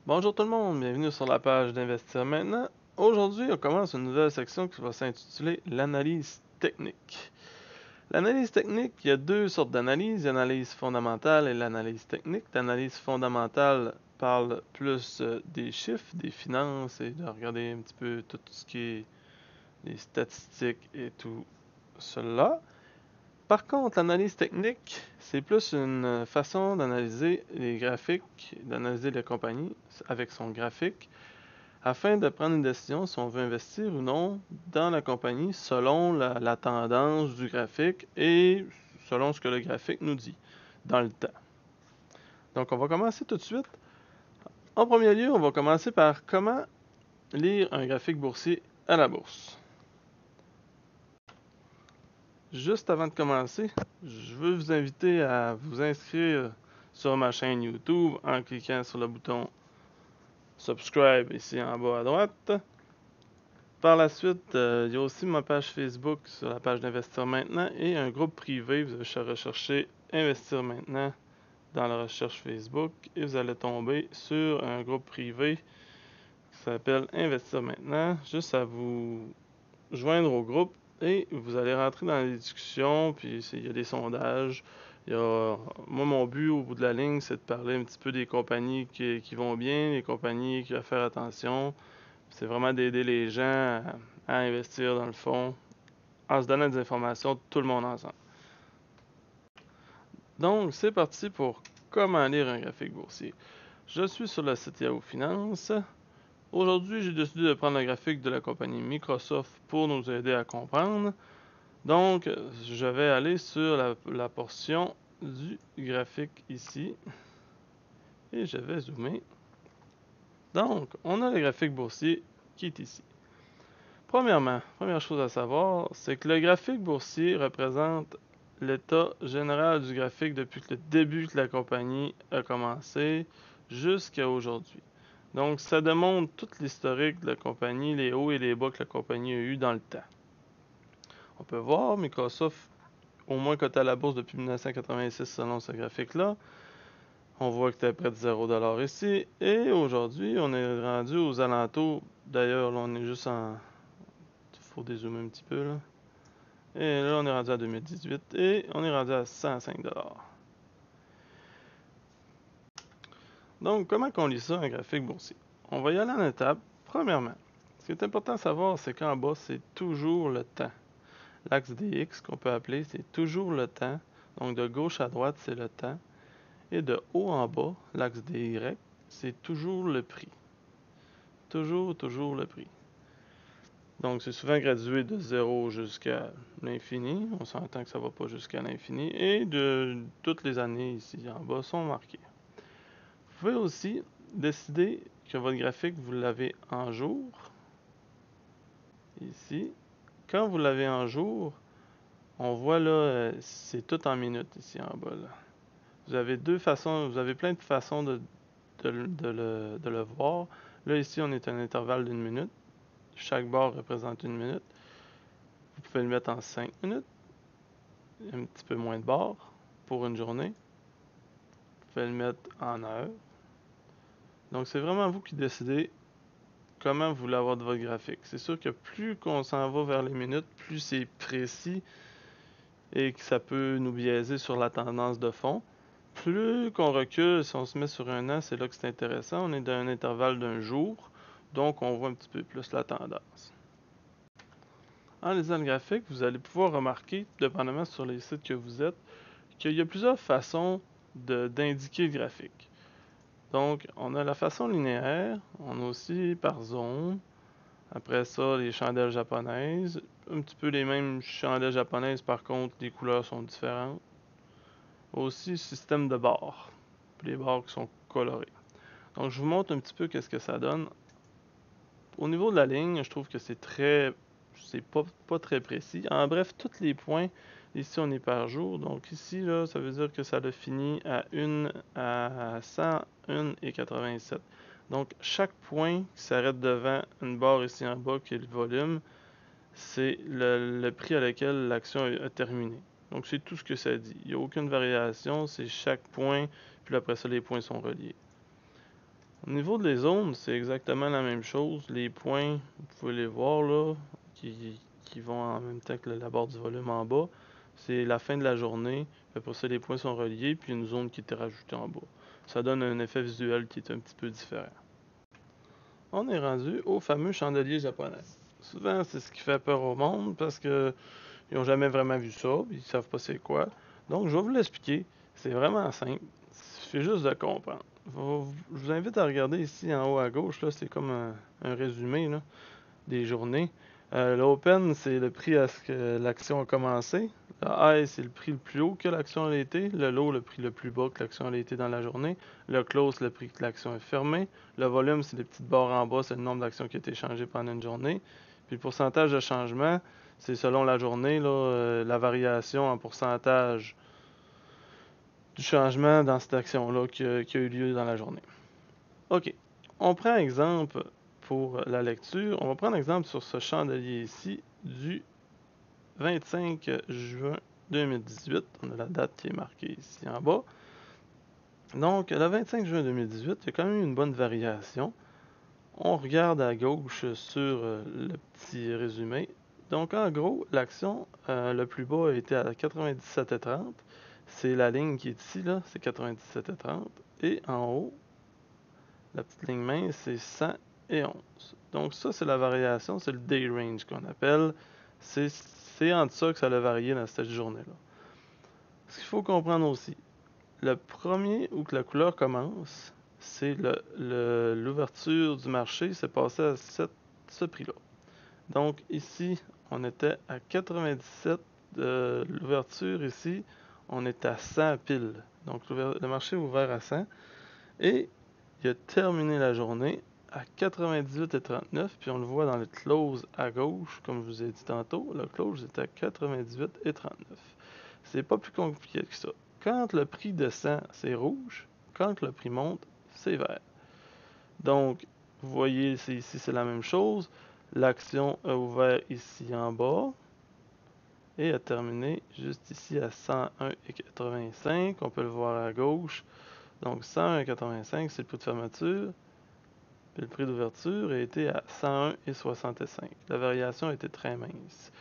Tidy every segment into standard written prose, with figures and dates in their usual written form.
Bonjour tout le monde, bienvenue sur la page d'Investir maintenant. Aujourd'hui, on commence une nouvelle section qui va s'intituler l'analyse technique. L'analyse technique, il y a deux sortes d'analyse, l'analyse fondamentale et l'analyse technique. L'analyse fondamentale parle plus des chiffres, des finances et de regarder un petit peu tout ce qui est les statistiques et tout cela. Par contre, l'analyse technique, c'est plus une façon d'analyser les graphiques, d'analyser la compagnie avec son graphique, afin de prendre une décision si on veut investir ou non dans la compagnie selon la tendance du graphique et selon ce que le graphique nous dit dans le temps. Donc, on va commencer tout de suite. En premier lieu, on va commencer par comment lire un graphique boursier à la bourse. Juste avant de commencer, je veux vous inviter à vous inscrire sur ma chaîne YouTube en cliquant sur le bouton subscribe ici en bas à droite. Par la suite, il y a aussi ma page Facebook sur la page d'Investir maintenant et un groupe privé. Vous allez rechercher Investir maintenant dans la recherche Facebook et vous allez tomber sur un groupe privé qui s'appelle Investir maintenant. Juste à vous joindre au groupe et vous allez rentrer dans les discussions, puis il y a des sondages. Moi, mon but au bout de la ligne, c'est de parler un petit peu des compagnies qui vont bien, les compagnies qui doivent faire attention. C'est vraiment d'aider les gens à investir dans le fond en se donnant des informations tout le monde ensemble. Donc, c'est parti pour comment lire un graphique boursier. Je suis sur le site Yahoo Finance. Aujourd'hui, j'ai décidé de prendre le graphique de la compagnie Microsoft pour nous aider à comprendre. Donc, je vais aller sur la portion du graphique ici et je vais zoomer. Donc, on a le graphique boursier qui est ici. Premièrement, première chose à savoir, c'est que le graphique boursier représente l'état général du graphique depuis que le début que la compagnie a commencé jusqu'à aujourd'hui. Donc, ça démontre tout l'historique de la compagnie, les hauts et les bas que la compagnie a eu dans le temps. On peut voir Microsoft au moins coté à la bourse depuis 1986 selon ce graphique-là. On voit que tu es près de 0$ ici. Et aujourd'hui, on est rendu aux alentours. D'ailleurs, là, on est juste en... Il faut dézoomer un petit peu, là. Et là, on est rendu à 2018 et on est rendu à 105$. Donc, comment on lit ça, un graphique boursier? On va y aller en étapes. Premièrement, ce qui est important à savoir, c'est qu'en bas, c'est toujours le temps. L'axe des X, qu'on peut appeler, c'est toujours le temps. Donc, de gauche à droite, c'est le temps. Et de haut en bas, l'axe des Y, c'est toujours le prix. Toujours le prix. Donc, c'est souvent gradué de 0 jusqu'à l'infini. On s'entend que ça ne va pas jusqu'à l'infini. Et de toutes les années ici en bas sont marquées. Vous pouvez aussi décider que votre graphique, vous l'avez en jour. Ici. Quand vous l'avez en jour, on voit là, c'est tout en minutes ici en bas. Là. Vous avez vous avez plein de façons de le voir. Là, ici, on est à un intervalle d'1 minute. Chaque barre représente 1 minute. Vous pouvez le mettre en 5 minutes. Un petit peu moins de barres pour une journée. Vous pouvez le mettre en heure. Donc, c'est vraiment vous qui décidez comment vous voulez avoir de votre graphique. C'est sûr que plus qu'on s'en va vers les minutes, plus c'est précis et que ça peut nous biaiser sur la tendance de fond. Plus qu'on recule, si on se met sur un an, c'est là que c'est intéressant. On est dans un intervalle d'un jour, donc on voit un petit peu plus la tendance. En lisant le graphique, vous allez pouvoir remarquer, dépendamment sur les sites que vous êtes, qu'il y a plusieurs façons d'indiquer le graphique. Donc, on a la façon linéaire, on a aussi par zone. Après ça, les chandelles japonaises. Un petit peu les mêmes chandelles japonaises, par contre, les couleurs sont différentes. Aussi, système de barres. Les barres qui sont colorées. Donc, je vous montre un petit peu qu'est-ce que ça donne. Au niveau de la ligne, je trouve que c'est pas très précis. En bref, tous les points, ici on est par jour. Donc ici, là, ça veut dire que ça a fini à 101,87. Donc chaque point qui s'arrête devant une barre ici en bas qui est le volume, c'est le prix à lequel l'action a terminé. Donc c'est tout ce que ça dit. Il n'y a aucune variation, c'est chaque point, puis après ça les points sont reliés. Au niveau des zones, c'est exactement la même chose. Les points, vous pouvez les voir là, qui vont en même temps que la barre du volume en bas. C'est la fin de la journée. Après ça, les points sont reliés, puis une zone qui était rajoutée en bas. Ça donne un effet visuel qui est un petit peu différent. On est rendu au fameux chandelier japonais. Souvent, c'est ce qui fait peur au monde parce que ils n'ont jamais vraiment vu ça, ils savent pas c'est quoi. Donc, je vais vous l'expliquer. C'est vraiment simple. Il suffit juste de comprendre. Je vous invite à regarder ici en haut à gauche, là, c'est comme un résumé là, des journées. L'open, c'est le prix à ce que l'action a commencé. Le high, c'est le prix le plus haut que l'action a été. Le low, le prix le plus bas que l'action a été dans la journée. Le close, le prix que l'action est fermée. Le volume, c'est les petites barres en bas, c'est le nombre d'actions qui a été échangées pendant une journée. Puis le pourcentage de changement, c'est selon la journée, là, la variation en pourcentage du changement dans cette action-là qui a eu lieu dans la journée. OK. On prend exemple pour la lecture. On va prendre exemple sur ce chandelier ici du 25 juin 2018. On a la date qui est marquée ici en bas. Donc, le 25 juin 2018, il y a quand même une bonne variation. On regarde à gauche sur le petit résumé. Donc, en gros, l'action le plus bas a été à 97,30. C'est la ligne qui est ici, là, c'est 97,30. Et en haut, la petite ligne mince, c'est 111. Donc ça, c'est la variation, c'est le day range qu'on appelle. C'est entre ça que ça a varié dans cette journée-là. Ce qu'il faut comprendre aussi, le premier où que la couleur commence, c'est l'ouverture du marché, c'est passé à ce prix-là. Donc ici, on était à 97 de l'ouverture ici, on est à 100 pile. Donc le marché est ouvert à 100 et il a terminé la journée à 98,39, puis on le voit dans le close à gauche, comme je vous ai dit tantôt, le close est à 98,39. C'est pas plus compliqué que ça. Quand le prix descend, c'est rouge. Quand le prix monte, c'est vert. Donc, vous voyez, ici, c'est la même chose. L'action a ouvert ici en bas et a terminé juste ici à 101,85. On peut le voir à gauche. Donc 101,85, c'est le prix de fermeture. Puis le prix d'ouverture a été à 101,65. La variation était très mince.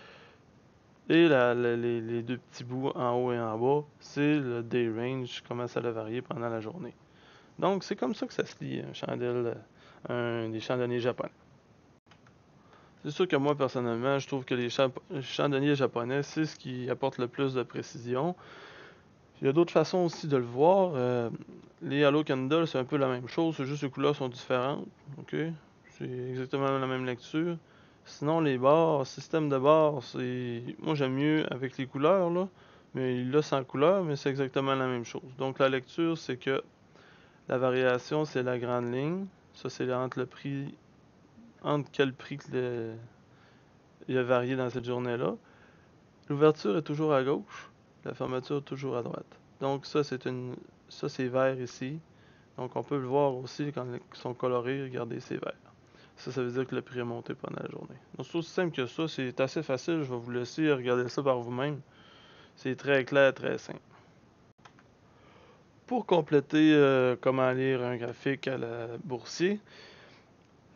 Et les deux petits bouts en haut et en bas, c'est le day range, comment ça a varié pendant la journée. Donc c'est comme ça que ça se lit, des chandeliers japonais. C'est sûr que moi, personnellement, je trouve que les chandeliers japonais, c'est ce qui apporte le plus de précision. Il y a d'autres façons aussi de le voir. Les Halo Candle, c'est un peu la même chose, c'est juste que les couleurs sont différentes. Ok, c'est exactement la même lecture. Sinon, les barres, système de barres, c'est. Moi, j'aime mieux avec les couleurs, là. Mais là, sans couleur, mais c'est exactement la même chose. Donc, la lecture, c'est que la variation, c'est la grande ligne. Ça, c'est entre le prix. Entre quel prix que il a varié dans cette journée-là. L'ouverture est toujours à gauche, la fermeture est toujours à droite. Donc ça c'est vert ici. Donc on peut le voir aussi quand ils sont colorés, regardez c'est vert. Ça veut dire que le prix est monté pendant la journée. Donc c'est aussi simple que ça, c'est assez facile, je vais vous laisser regarder ça par vous-même. C'est très clair, très simple. Pour compléter comment lire un graphique à la boursier,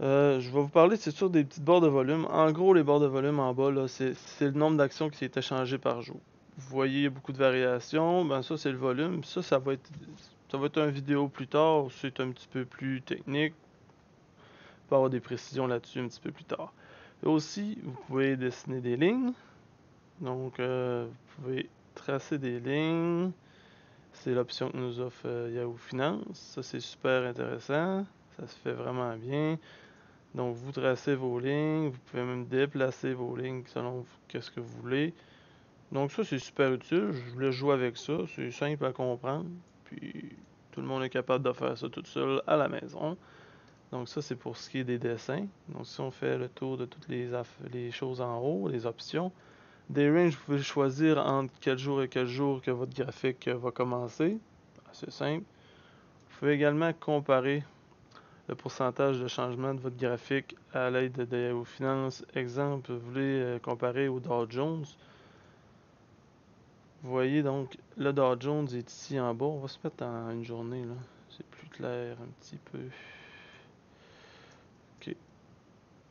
je vais vous parler, c'est sûr, des petites barres de volume. En gros, les barres de volume en bas, là, c'est le nombre d'actions qui est échangé par jour. Vous voyez, il y a beaucoup de variations. Ben, ça, c'est le volume. Ça va être une vidéo plus tard. C'est un petit peu plus technique. On peut avoir des précisions là-dessus un petit peu plus tard. Et aussi, vous pouvez dessiner des lignes. Donc, vous pouvez tracer des lignes. C'est l'option que nous offre Yahoo Finance. Ça, c'est super intéressant. Ça se fait vraiment bien. Donc, vous tracez vos lignes, vous pouvez même déplacer vos lignes selon qu'est-ce que vous voulez. Donc, ça, c'est super utile. Je voulais jouer avec ça. C'est simple à comprendre. Puis, tout le monde est capable de faire ça tout seul à la maison. Donc, ça, c'est pour ce qui est des dessins. Donc, si on fait le tour de toutes les choses en haut, les options, des ranges, vous pouvez choisir entre quel jour et quel jour que votre graphique va commencer. C'est simple. Vous pouvez également comparer le pourcentage de changement de votre graphique à l'aide de Yahoo Finance. Exemple, vous voulez comparer au Dow Jones. Vous voyez donc, le Dow Jones est ici en bas. On va se mettre en une journée, là. C'est plus clair un petit peu.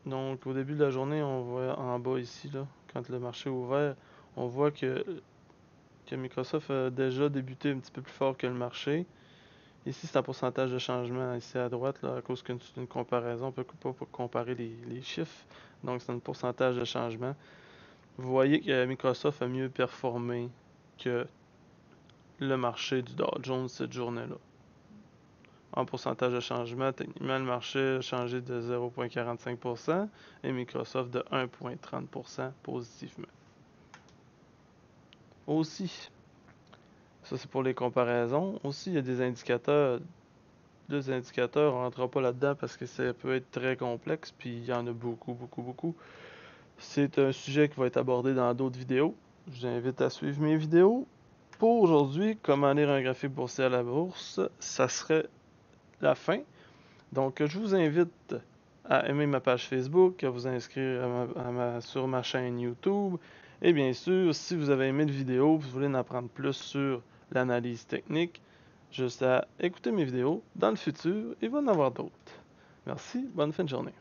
Donc au début de la journée, on voit en bas ici, là, quand le marché est ouvert, on voit que Microsoft a déjà débuté un petit peu plus fort que le marché. Ici, c'est un pourcentage de changement ici à droite, là, à cause que c'est une comparaison, on ne peut pas comparer les chiffres. Donc c'est un pourcentage de changement. Vous voyez que Microsoft a mieux performé que le marché du Dow Jones cette journée-là. En pourcentage de changement, techniquement, le marché a changé de 0,45% et Microsoft de 1,30% positivement. Aussi, ça c'est pour les comparaisons. Aussi, il y a des indicateurs. Deux indicateurs, on ne rentrera pas là-dedans parce que ça peut être très complexe, puis il y en a beaucoup, beaucoup, beaucoup. C'est un sujet qui va être abordé dans d'autres vidéos. Je vous invite à suivre mes vidéos. Pour aujourd'hui, comment lire un graphique boursier à la bourse, ça serait la fin. Donc, je vous invite à aimer ma page Facebook, à vous inscrire sur ma chaîne YouTube. Et bien sûr, si vous avez aimé la vidéo, vous voulez en apprendre plus sur l'analyse technique, juste à écouter mes vidéos. Dans le futur, il va y en avoir d'autres. Merci, bonne fin de journée.